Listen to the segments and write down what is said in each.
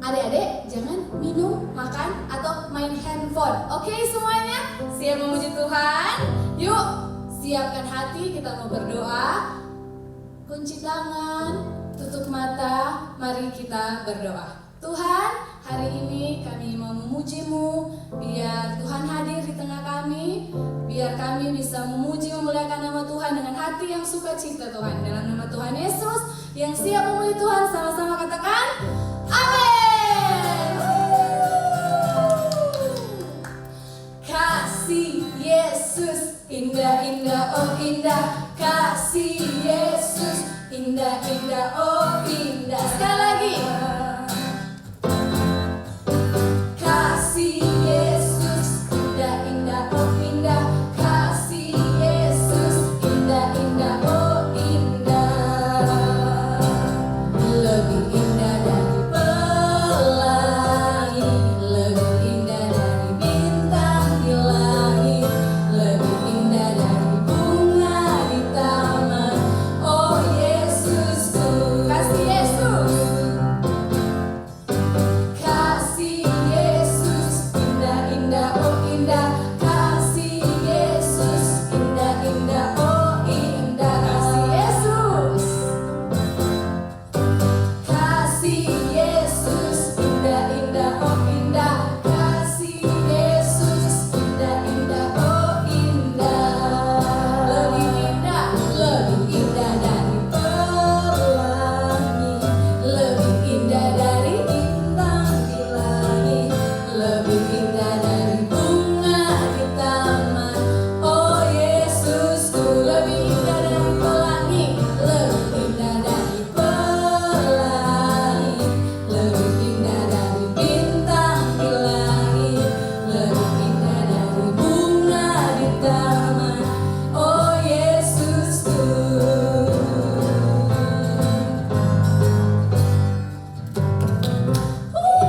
Adik-adik jangan minum, makan, atau main handphone. Oke semuanya? Siap memuji Tuhan? Yuk siapkan hati, kita mau berdoa. Kunci tangan, tutup mata, mari kita berdoa. Tuhan, hari ini kami mau memuji-Mu. Biar Tuhan hadir di tengah kami. Biar kami bisa memuji, memuliakan nama Tuhan dengan hati yang sukacita Tuhan. Dalam nama Tuhan Yesus yang siap memuji Tuhan, sama-sama katakan amin. Kasih Yesus indah-indah, oh indah. Kasih Yesus indah-indah, oh indah. Sekali lagi. Kasih Yesus indah-indah, oh indah. Kasih Yesus indah-indah, oh indah. Lebih indah dari pelangi, lebih indah dari bintang di langit, lebih indah dari bunga di taman. Oh Yesusku, kasih Yesus. Kasih Yesus indah-indah, oh indah. Kasih Yesus indah-indah, oh indah. Kasih Yesus. Kasih Yesus indah-indah, oh indah. Kasih Yesus indah-indah, oh indah. Lebih indah dari pelangi, lebih indah dari bintang di langit, lebih indah dari bunga di taman. Oh Yesusku, lebih indah dari pelangi, lebih indah dari pelangi, lebih indah dari bintang di langit, lebih indah dari bunga di taman. Oh Yesusku.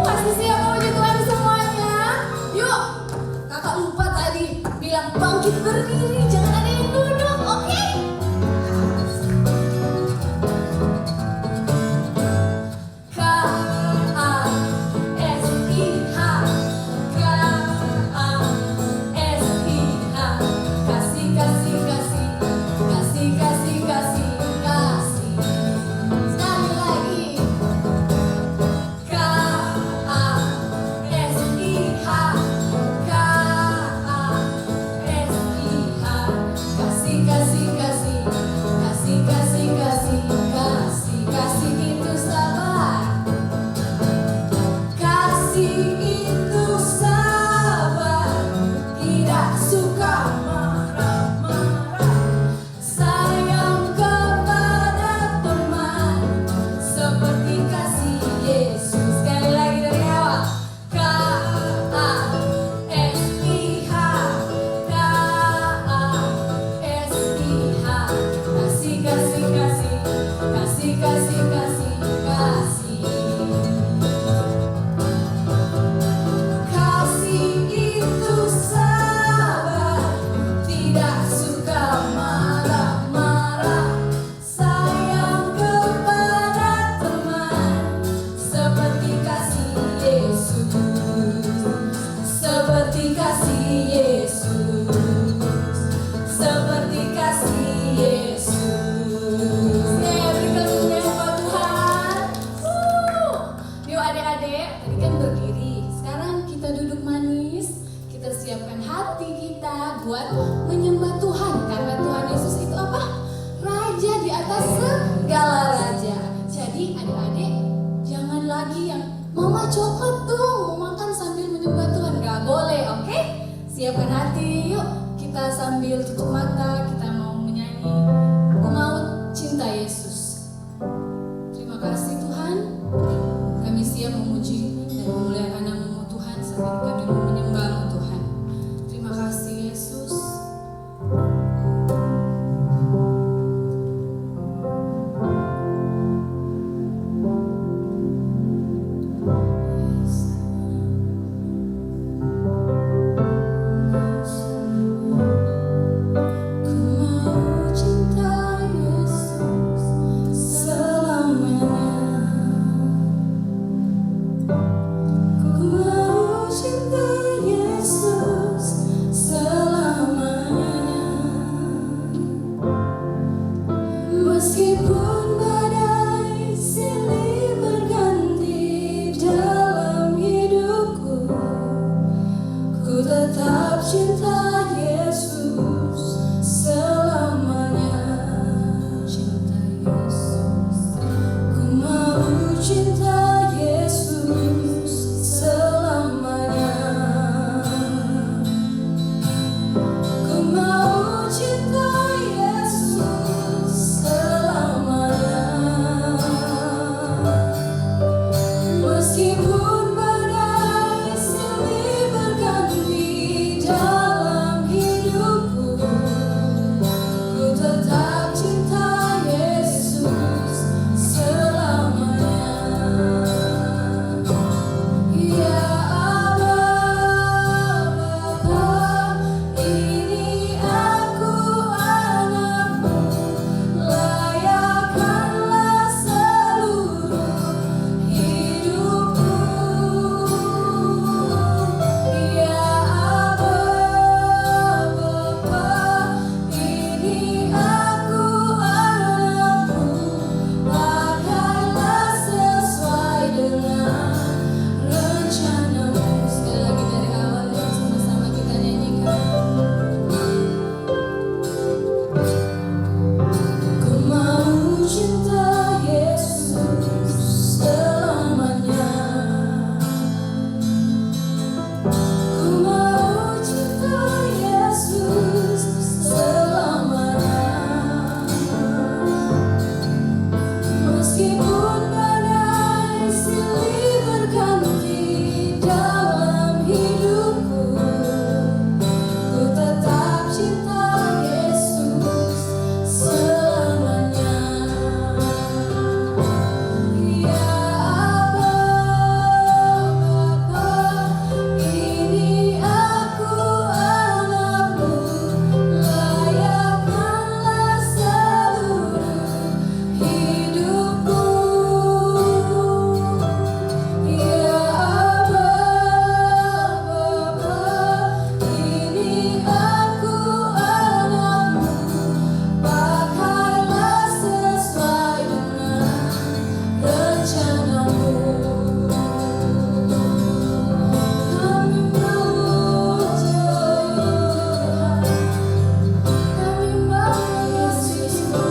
Pasti siap memuji Tuhan semuanya. Yuk, kakak lupa tadi bilang bangkit berdiri, jangan ada yang duduk, oke? K-A-S-I-H, K-A-S-I-H. Kasih, kasih, kasih, kasih, kasih, kasih, kasih. Sekali lagi. K-A-S-I-H, K-A-S-I-H. Kasih, kasih, kasih, kasih, kasih, kasih, kasih, kasih itu sabar. Kasih itu sabar, tidak suka marah-marah. Sayang kepada teman, seperti kasih Yesus. Sekali lagi dari awal. K-A-S-I-H, K-A-S-I-H. Kasih, kasih, kasih, kasih, kasih, kasih, kasih. Kasih itu sabar, tidak suka marah-marah. Sayang kepada teman, seperti kasih Yesus, seperti kasih Yesus, seperti kasih Yesus. Berikan pujian buat Tuhan. Yuk adik-adik, tadi kan berdiri, sekarang kita duduk manis. Kita siapkan hati kita buat menyembah Tuhan, karena Tuhan Yesus itu apa? Raja di atas segala raja. Jadi adik-adik jangan lagi yang mama coklat tuh mau makan sambil menyembah Tuhan, gak boleh, oke? Siapkan hati, yuk kita sambil tutup mata, kita mau menyanyi Aku Mau Cinta Yesus. Terima kasih Tuhan, kami siap memuji dan memuliakan nama-Mu Tuhan sambil kami mau menyembah-Mu Tuhan. Terima kasih Yesus. Ku mau cinta Yesus selamanya. Ku mau cinta Yesus selamanya. Meskipun badai silih berganti dalam hidupku, ku tetap cinta Yesus selamanya. Cinta Yesus, ku mau cinta Yesus selamanya. Ku mau cinta Yesus selamanya. Meskipun badai silih berganti dalam hidupku, ku tetap cinta Yesus selamanya. Ya Allah Bapa, ini aku anakmu, layakkanlah seluruh hidupku. Ya Allah Bapa, ini aku anakmu, pakailah sesuai dengan rencanamu. Sekali lagi dari awal ya, sama-sama kita nyanyikan. Ku mau cinta Yesus selamanya. Ku mau cinta Yesus selamanya. Meskipun badai silih berganti dalam hidupku, ku tetap cinta Yesus selamanya. Ya Allah Bapa, ini aku anakmu, layakkanlah seluruh hidupku. Ya Allah Bapa, ini aku anakmu, pakailah sesuai dengan rencanamu. Kami memuja Tuhan, kami mengasihimu,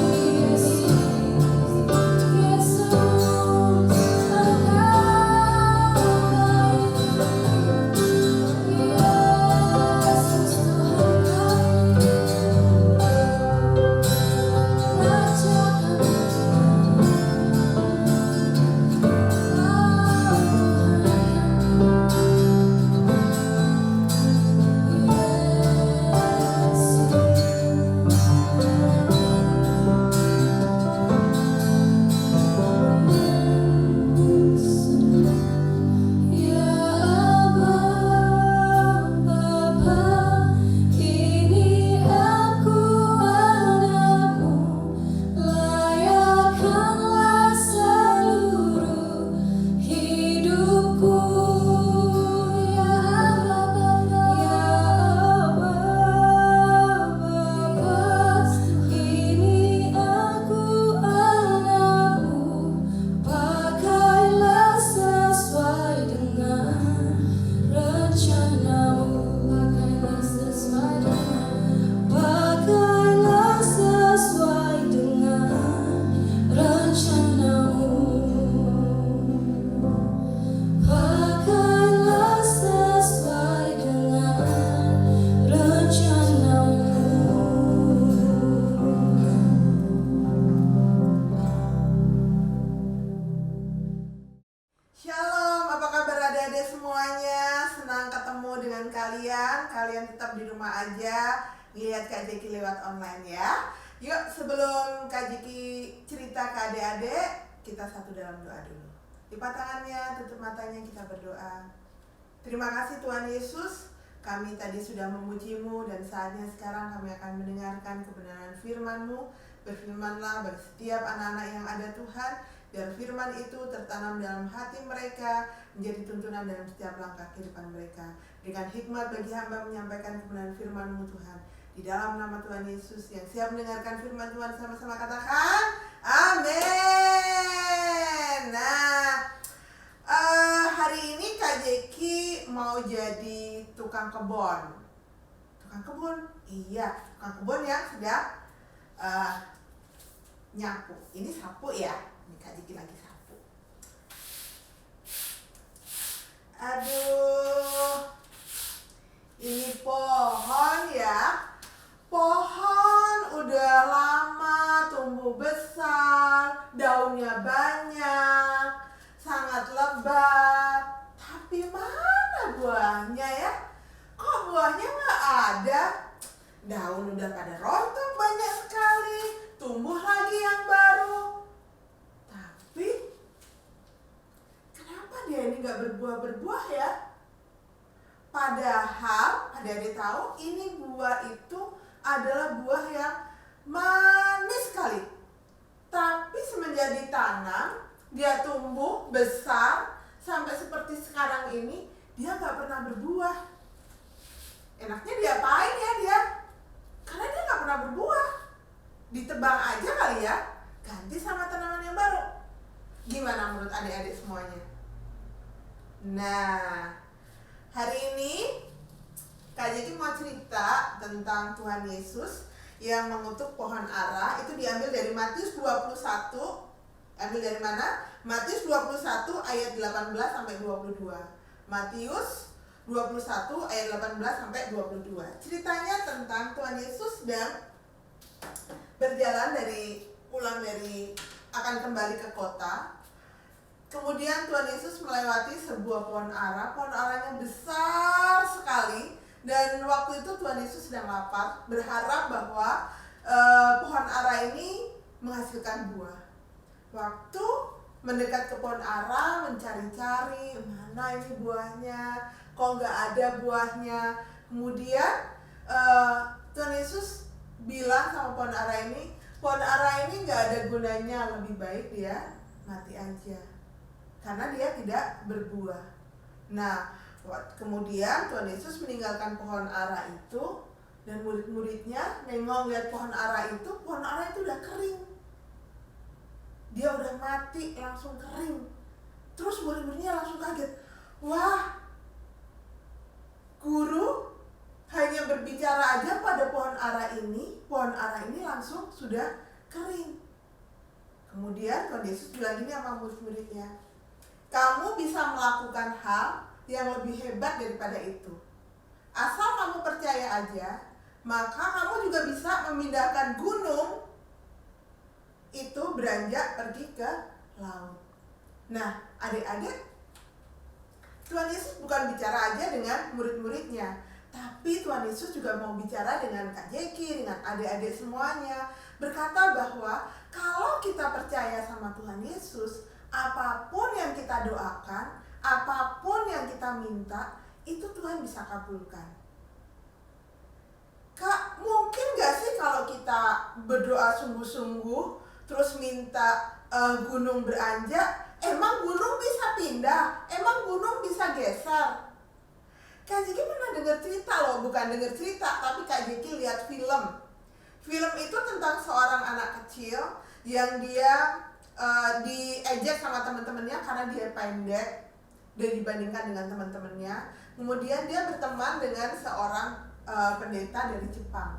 Yesus, Yesus, Yesus Tuhan kami, Raja kami, Ya Allah Bapa, ini aku anakmu, layakkanlah seluruh hidupku. Ya Allah Bapa, ini aku anakmu, pakailah sesuai dengan rencanamu. Pakailah sesuai dengan rencanamu. Pakailah sesuai dengan rencanamu. Shalom, apa kabar adik-adik semuanya? Senang ketemu dengan kalian. Kalian tetap di rumah aja, lihat Kak Jeki lewat online ya. Yuk, sebelum Kak Jeki cerita ke adik-adik, kita satu dalam doa dulu. Lipat tangannya, tutup matanya, kita berdoa. Terima kasih Tuhan Yesus, kami tadi sudah memuji-Mu dan saatnya sekarang kami akan mendengarkan kebenaran firman-Mu. Berfirmanlah bagi setiap anak-anak yang ada Tuhan, Biar firman itu tertanam dalam hati mereka, menjadi tuntunan dalam setiap langkah kehidupan mereka. Dengan hikmat bagi hamba menyampaikan kebenaran firman-Mu Tuhan. Di dalam nama Tuhan Yesus, yang siap mendengarkan firman Tuhan sama-sama katakan amin. Nah, hari ini Kak Jeki mau jadi tukang kebun. Tukang kebun? Iya, tukang kebun yang sedang nyapu. Ini sapu ya. Ini Kak Jeki lagi sapu. Aduh, ini pohon ya. Pohon udah lama tumbuh besar, daunnya banyak, sangat lebat. Tapi mana buahnya ya? Kok buahnya nggak ada? Daun udah pada rontok banyak sekali, tumbuh lagi yang baru. Tapi kenapa dia ini nggak berbuah-berbuah ya? Padahal, adik-adik tahu ini buah itu adalah buah yang manis sekali. Tapi semenjak ditanam, dia tumbuh besar sampai seperti sekarang ini, dia nggak pernah berbuah. Enaknya diapain ya dia? Karena dia nggak pernah berbuah. Ditebang aja kali ya, ganti sama tanaman yang baru. Gimana menurut adik-adik semuanya? Nah, hari ini Kak Jeki mau cerita tentang Tuhan Yesus yang mengutuk pohon ara. Itu diambil dari Matius 21. Ambil dari mana? Matius 21 ayat 18 sampai 22. Matius 21 ayat 18 sampai 22. Ceritanya tentang Tuhan Yesus dan berjalan pulang dari akan kembali ke kota. Kemudian Tuhan Yesus melewati sebuah pohon ara. Pohon aranya besar sekali, dan waktu itu Tuhan Yesus sedang lapar, berharap bahwa pohon ara ini menghasilkan buah. Waktu mendekat ke pohon ara, mencari-cari mana ini buahnya, kok nggak ada buahnya. Kemudian Tuhan Yesus bilang sama pohon ara ini nggak ada gunanya, lebih baik dia mati aja, karena dia tidak berbuah. Nah, kemudian Tuhan Yesus meninggalkan pohon ara itu, dan murid-muridnya nengok lihat pohon ara itu udah kering. Dia udah mati, langsung kering. Terus murid-muridnya langsung kaget. Wah, guru hanya berbicara aja pada pohon ara ini langsung sudah kering. Kemudian Tuhan Yesus bilang gini sama murid-muridnya, kamu bisa melakukan hal yang lebih hebat daripada itu. Asal kamu percaya aja, maka kamu juga bisa memindahkan gunung itu beranjak pergi ke laut. Nah, adik-adik, Tuhan Yesus bukan bicara aja dengan murid-muridnya, tapi Tuhan Yesus juga mau bicara dengan Kak Jeki, dengan adik-adik semuanya, berkata bahwa kalau kita percaya sama Tuhan Yesus, apapun yang kita doakan, apapun yang kita minta, itu Tuhan bisa kabulkan. Kak, mungkin gak sih kalau kita berdoa sungguh-sungguh, terus minta gunung beranjak, emang gunung bisa pindah? Emang gunung bisa geser? Kak Jeki pernah dengar cerita loh, bukan dengar cerita, tapi Kak Jeki lihat film. Film itu tentang seorang anak kecil yang dia diejek sama teman-temannya karena dia pendek dan dibandingkan dengan teman-temannya. Kemudian dia berteman dengan seorang pendeta dari Jepang,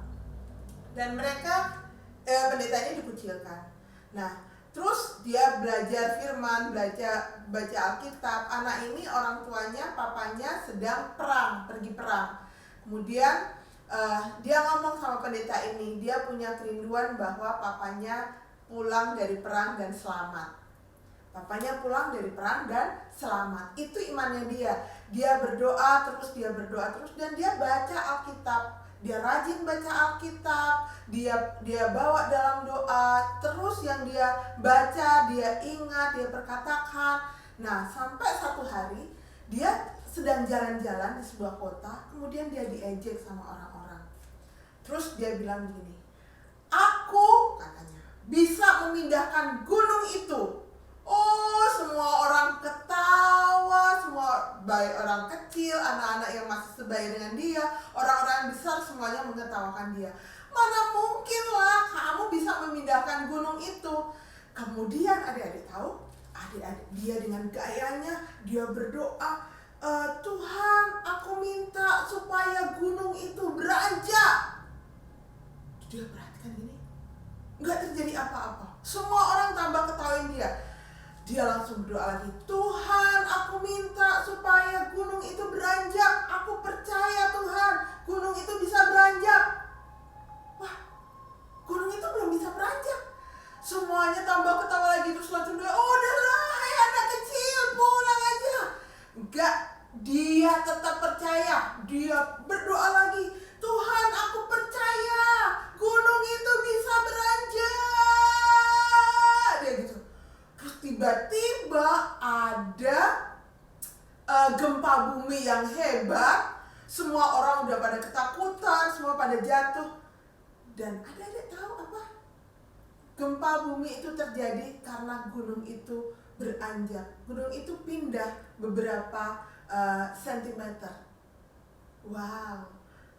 dan mereka pendeta ini dikucilkan. Nah, terus dia belajar firman, baca Alkitab. Anak ini orang tuanya, papanya sedang pergi perang. Kemudian dia ngomong sama pendeta ini, dia punya kerinduan bahwa papanya pulang dari perang dan selamat. Papanya pulang dari perang dan selamat. Itu imannya dia. Dia berdoa terus, dan dia baca Alkitab. Dia rajin baca Alkitab, dia bawa dalam doa, terus yang dia baca, dia ingat, dia perkatakan. Nah, sampai satu hari dia sedang jalan-jalan di sebuah kota, kemudian dia diejek sama orang-orang. Terus dia bilang begini, aku, katanya, bisa memindahkan gunung itu. Oh, semua orang ketawa, semua baik orang kecil, anak-anak yang masih sebaya dengan dia, orang-orang besar semuanya menertawakan dia. Mana mungkinlah kamu bisa memindahkan gunung itu. Kemudian adik-adik tahu, adik-adik dia dengan gayanya, dia berdoa, Tuhan, aku minta supaya gunung itu beranjak. Dia perhatikan ini, nggak terjadi apa-apa. Semua orang tambah ketawain dia. Dia langsung berdoa lagi, Tuhan, aku minta supaya gunung itu beranjak. Aku percaya Tuhan, gunung itu bisa beranjak. Wah, gunung itu belum bisa beranjak. Semuanya tambah ketawa lagi, terus langsung bilang, oh udahlah, hai anak kecil, pulang aja. Enggak, dia tetap percaya. Dia berdoa lagi, Tuhan, aku percaya gunung itu bisa beranjak. Dia gitu. Terus tiba-tiba ada gempa bumi yang hebat. Semua orang udah pada ketakutan, semua pada jatuh. Dan adik-adik tahu apa? Gempa bumi itu terjadi karena gunung itu beranjak. Gunung itu pindah beberapa sentimeter. Wow,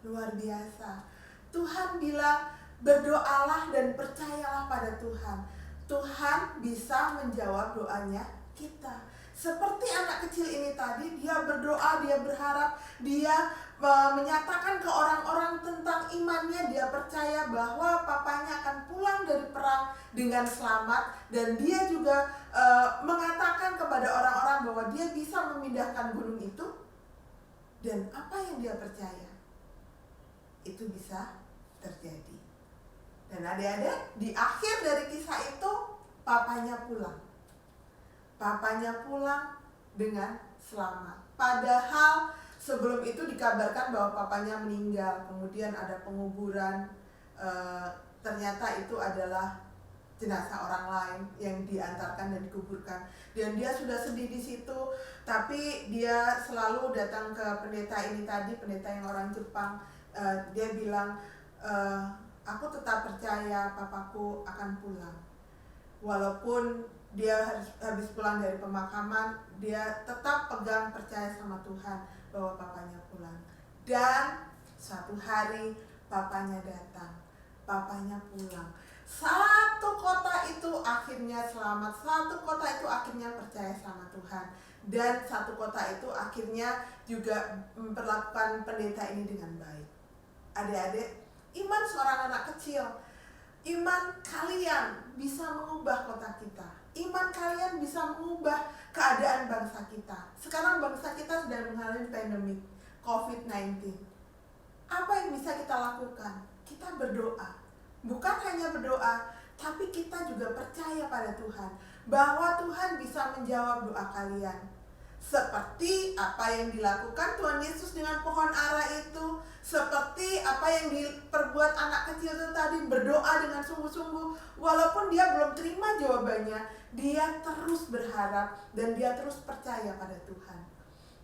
luar biasa. Tuhan bilang, berdoalah dan percayalah pada Tuhan. Tuhan bisa menjawab doanya kita. Seperti anak kecil ini tadi, dia berdoa, dia berharap, dia menyatakan ke orang-orang tentang imannya. Dia percaya bahwa papanya akan pulang dari perang dengan selamat. Dan dia juga mengatakan kepada orang-orang bahwa dia bisa memindahkan gunung itu. Dan apa yang dia percaya, itu bisa terjadi. Dan adik-adik, di akhir dari kisah itu, papanya pulang. Papanya pulang dengan selamat. Padahal sebelum itu dikabarkan bahwa papanya meninggal. Kemudian ada penguburan. Ternyata itu adalah jenazah orang lain yang diantarkan dan dikuburkan. Dan dia sudah sedih di situ. Tapi dia selalu datang ke pendeta ini tadi, pendeta yang orang Jepang. Dia bilang, aku tetap percaya papaku akan pulang. Walaupun dia habis pulang dari pemakaman, dia tetap pegang percaya sama Tuhan bahwa papanya pulang. Dan suatu hari papanya datang, papanya pulang. Satu kota itu akhirnya selamat, satu kota itu akhirnya percaya sama Tuhan. Dan satu kota itu akhirnya juga memperlakukan pendeta ini dengan baik. Adik-adik, iman seorang anak kecil, iman kalian bisa mengubah kota kita. Iman kalian bisa mengubah keadaan bangsa kita. Sekarang bangsa kita sedang mengalami pandemi COVID-19. Apa yang bisa kita lakukan? Kita berdoa. Bukan hanya berdoa, tapi kita juga percaya pada Tuhan bahwa Tuhan bisa menjawab doa kalian. Seperti apa yang dilakukan Tuhan Yesus dengan pohon ara itu, seperti apa yang diperbuat anak kecil itu tadi, berdoa dengan sungguh-sungguh. Walaupun dia belum terima jawabannya, dia terus berharap dan dia terus percaya pada Tuhan.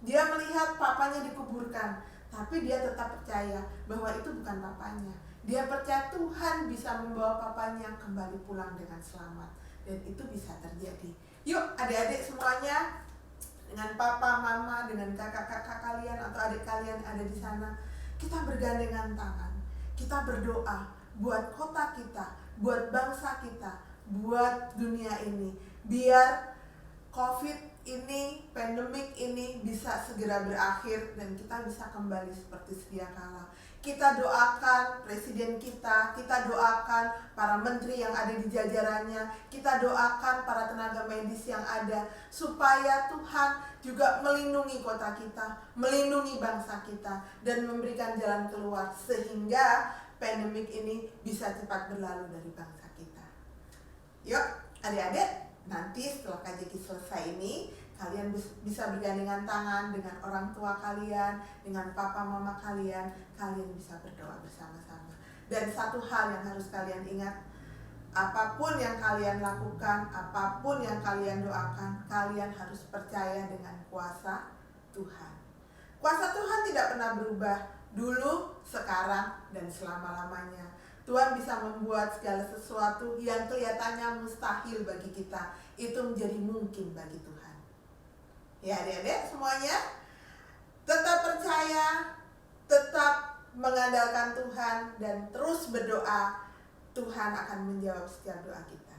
Dia melihat papanya dikuburkan, tapi dia tetap percaya bahwa itu bukan papanya. Dia percaya Tuhan bisa membawa papanya kembali pulang dengan selamat. Dan itu bisa terjadi. Yuk adik-adik semuanya, dengan papa, mama, dengan kakak-kakak kalian atau adik kalian ada di sana, kita bergandengan tangan. Kita berdoa buat kota kita, buat bangsa kita, buat dunia ini. Biar COVID ini, pandemik ini bisa segera berakhir dan kita bisa kembali seperti sedia kala. Kita doakan presiden kita doakan para menteri yang ada di jajarannya, kita doakan para tenaga medis yang ada, supaya Tuhan juga melindungi kota kita, melindungi bangsa kita, dan memberikan jalan keluar sehingga pandemik ini bisa cepat berlalu dari bangsa kita. Yuk adik-adik, nanti setelah KJK selesai ini, kalian bisa bergandengan tangan dengan orang tua kalian, dengan papa mama kalian bisa berdoa bersama-sama. Dan satu hal yang harus kalian ingat, apapun yang kalian lakukan, apapun yang kalian doakan, kalian harus percaya dengan kuasa Tuhan. Kuasa Tuhan tidak pernah berubah, dulu, sekarang, dan selama-lamanya. Tuhan bisa membuat segala sesuatu yang kelihatannya mustahil bagi kita itu menjadi mungkin bagi Tuhan. Ya adik-adik semuanya, tetap percaya, tetap mengandalkan Tuhan, dan terus berdoa. Tuhan akan menjawab setiap doa kita.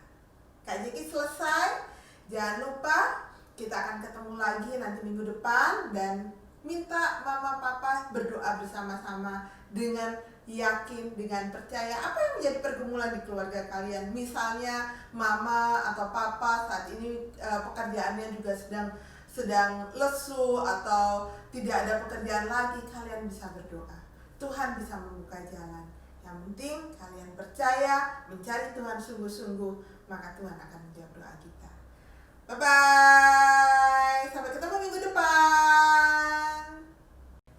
Kak Jeki selesai. Jangan lupa kita akan ketemu lagi nanti minggu depan, dan minta mama papa berdoa bersama-sama dengan yakin, dengan percaya apa yang menjadi pergumulan di keluarga kalian. Misalnya mama atau papa saat ini pekerjaannya juga sedang lesu atau tidak ada pekerjaan lagi, kalian bisa berdoa. Tuhan bisa membuka jalan. Yang penting kalian percaya, mencari Tuhan sungguh-sungguh, maka Tuhan akan menjawab doa kita. Bye-bye. Sampai ketemu minggu depan.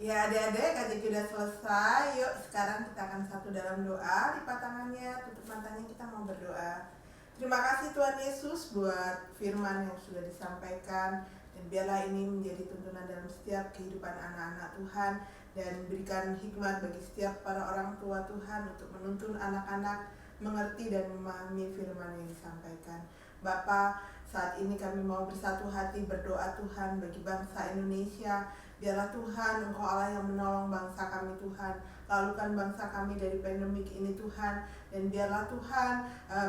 Ya adik-adik, Kak Jeki udah selesai. Yuk sekarang kita akan satu dalam doa. Lipat tangannya, tutup matanya, kita mau berdoa. Terima kasih Tuhan Yesus buat firman yang sudah disampaikan. Dan biarlah ini menjadi tuntunan dalam setiap kehidupan anak-anak Tuhan. Dan berikan hikmat bagi setiap para orang tua Tuhan untuk menuntun anak-anak mengerti dan memahami firman yang disampaikan. Bapa, saat ini kami mau bersatu hati berdoa Tuhan bagi bangsa Indonesia. Biarlah Tuhan Engkau Allah yang menolong bangsa kami Tuhan. Lalukan bangsa kami dari pandemik ini Tuhan. Dan biarlah Tuhan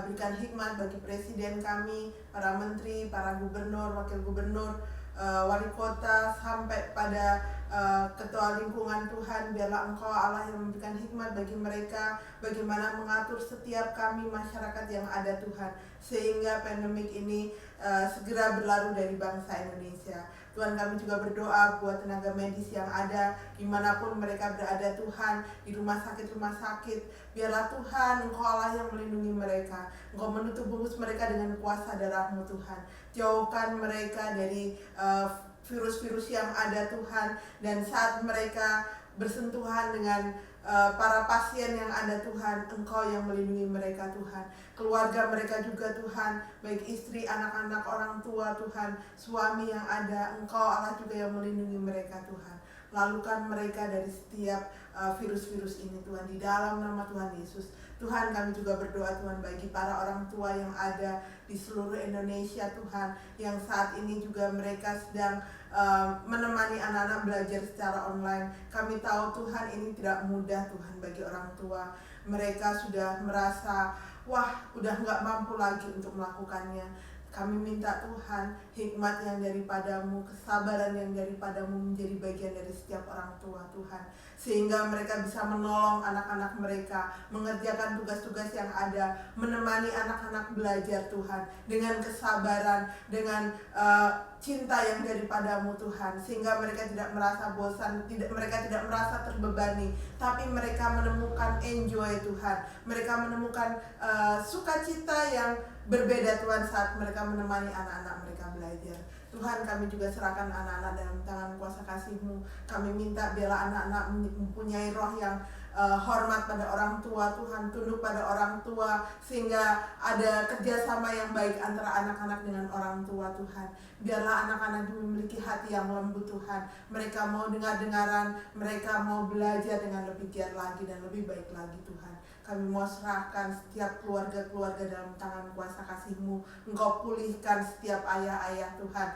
berikan hikmat bagi presiden kami, para menteri, para gubernur, wakil gubernur, wali kota, sampai pada ketua lingkungan Tuhan. Biarlah Engkau Allah yang memberikan hikmat bagi mereka bagaimana mengatur setiap kami masyarakat yang ada Tuhan, sehingga pandemik ini segera berlalu dari bangsa Indonesia. Tuhan, kami juga berdoa buat tenaga medis yang ada dimanapun mereka berada Tuhan, di rumah sakit. Biarlah Tuhan Engkau Allah yang melindungi mereka. Engkau menutup bungkus mereka dengan kuasa darah-Mu Tuhan. Jauhkan mereka dari virus-virus yang ada Tuhan. Dan saat mereka bersentuhan dengan para pasien yang ada Tuhan, Engkau yang melindungi mereka Tuhan. Keluarga mereka juga Tuhan, baik istri, anak-anak, orang tua Tuhan, suami yang ada, Engkau Allah juga yang melindungi mereka Tuhan. Lalukan mereka dari setiap virus-virus ini Tuhan, di dalam nama Tuhan Yesus. Tuhan, kami juga berdoa Tuhan bagi para orang tua yang ada di seluruh Indonesia Tuhan, yang saat ini juga mereka sedang menemani anak-anak belajar secara online. Kami tahu Tuhan ini tidak mudah Tuhan bagi orang tua. Mereka sudah merasa udah nggak mampu lagi untuk melakukannya. Kami minta Tuhan hikmat yang daripadamu, kesabaran yang daripadamu menjadi bagian dari setiap orang tua Tuhan, sehingga mereka bisa menolong anak-anak mereka, mengerjakan tugas-tugas yang ada, menemani anak-anak belajar Tuhan, dengan kesabaran, dengan cinta yang daripadamu Tuhan, sehingga mereka tidak merasa bosan, mereka tidak merasa terbebani, tapi mereka menemukan enjoy Tuhan, mereka menemukan sukacita yang berbeda Tuhan saat mereka menemani anak-anak mereka belajar. Tuhan, kami juga serahkan anak-anak dalam tangan kuasa kasih-Mu. Kami minta biarlah anak-anak mempunyai roh yang hormat pada orang tua Tuhan, tunduk pada orang tua, sehingga ada kerjasama yang baik antara anak-anak dengan orang tua Tuhan. Biarlah anak-anak memiliki hati yang lembut Tuhan. Mereka mau dengar-dengaran, mereka mau belajar dengan lebih giat lagi dan lebih baik lagi Tuhan. Kami mau serahkan setiap keluarga-keluarga dalam tangan kuasa kasih-Mu. Engkau pulihkan setiap ayah-ayah Tuhan.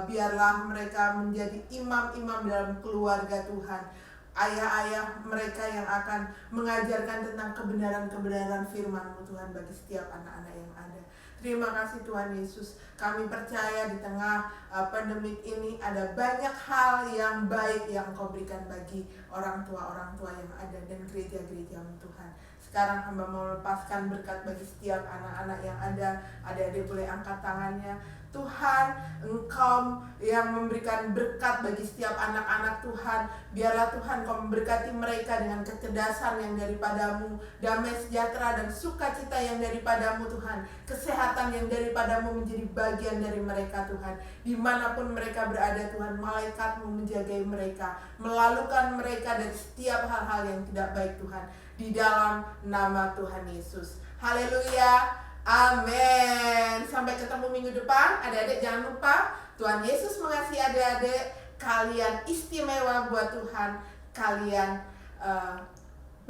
Biarlah mereka menjadi imam-imam dalam keluarga Tuhan. Ayah-ayah mereka yang akan mengajarkan tentang kebenaran-kebenaran firman-Mu Tuhan bagi setiap anak-anak yang ada. Terima kasih Tuhan Yesus. Kami percaya di tengah pandemik ini ada banyak hal yang baik yang Engkau berikan bagi orang tua yang ada dan gereja-gereja-Mu Tuhan. Sekarang hamba mau lepaskan berkat bagi setiap anak-anak yang ada. Adik-adik boleh angkat tangannya. Tuhan, Engkau yang memberikan berkat bagi setiap anak-anak Tuhan. Biarlah Tuhan Engkau memberkati mereka dengan kecerdasan yang daripadamu, damai sejahtera dan sukacita yang daripadamu Tuhan, kesehatan yang daripadamu menjadi bagian dari mereka Tuhan. Dimanapun mereka berada Tuhan, malaikat-Mu menjagai mereka, melalukan mereka dari setiap hal-hal yang tidak baik Tuhan, di dalam nama Tuhan Yesus. Haleluya. Amin. Sampai ketemu minggu depan. Adik-adik jangan lupa, Tuhan Yesus mengasihi adik-adik. Kalian istimewa buat Tuhan. Kalian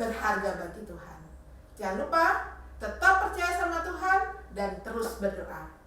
berharga bagi Tuhan. Jangan lupa tetap percaya sama Tuhan dan terus berdoa.